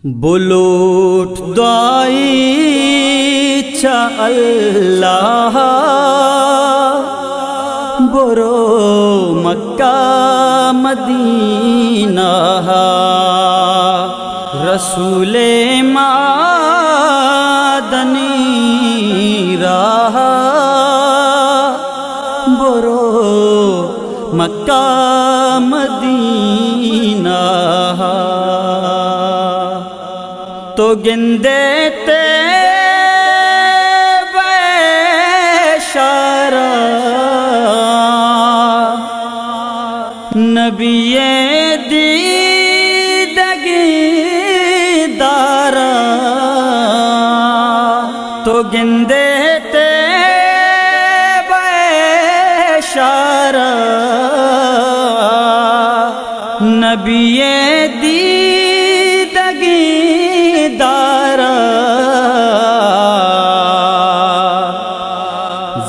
bloat دعائی چا اللہ برو مکہ مدینہ رسول مادنی راہ برو مکہ مدینہ تو گندے تے بیشارہ نبی دیدگی دارا تو گندے تے بیشارہ نبی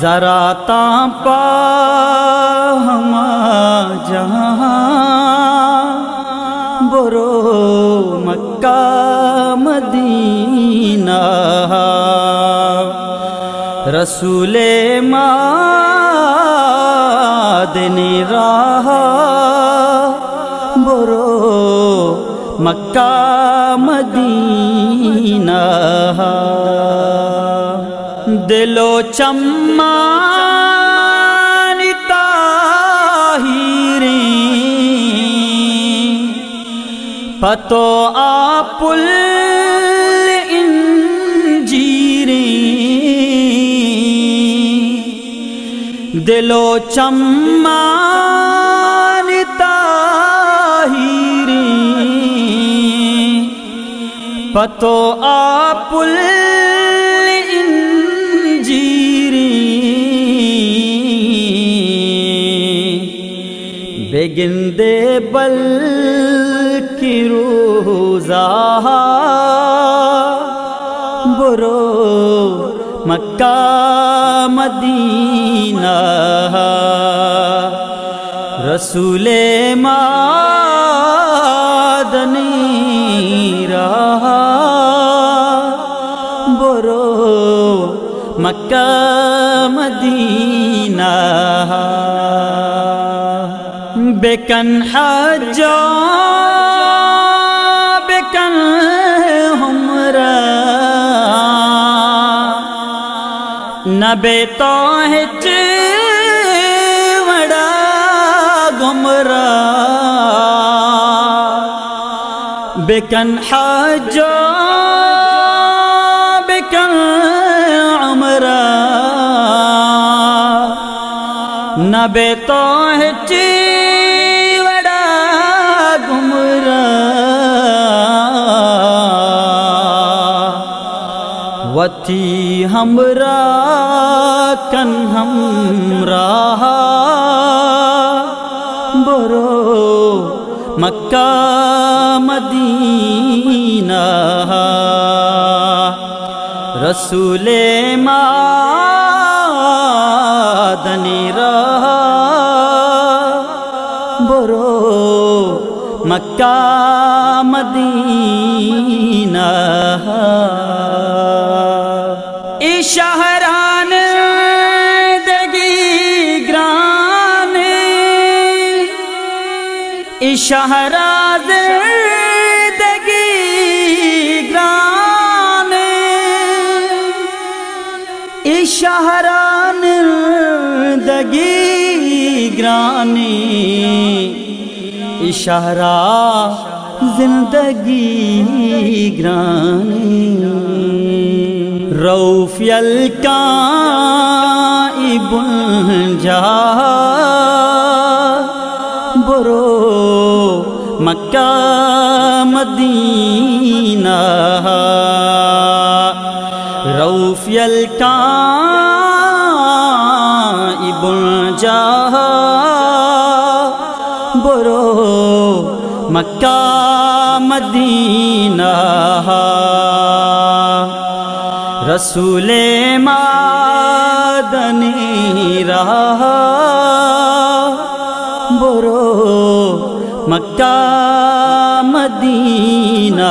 ذرا تاپا ہما جہاں برو مکہ مدینہ رسول مادنی راہ برو مکہ مدینہ دلو چمان طاہرین پتو آپ الانجیرین دلو چمان طاہرین پتو آپ بگندے بل کی روزہ برو مکہ مدینہ رسول مادنی راہ برو مکہ مدینہ بکن حجا بکن ہمرا نبے توہج وڑا گمرا بکن حجا بکن عمرا نبے توہج وتی ہمرا کن ہمراہ برو مکہ مدینہ رسول مادنی راہ برو مکہ مدینہ شہران دگی گران شہراز دگی گران شہران دگی گرانی شہرا زندگی گرانی روف یلکائی بنجا برو مکہ مدینہ روف یلکائی بنجا برو مکہ مدینہ رسول مادنی راہ برو مکہ مدینہ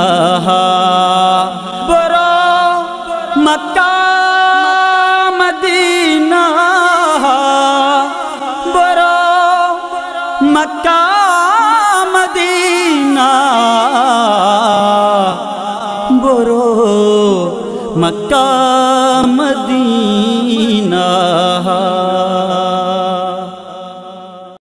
برو مکہ مدینہ برو مکہ مدینہ برو مکہ مدینہ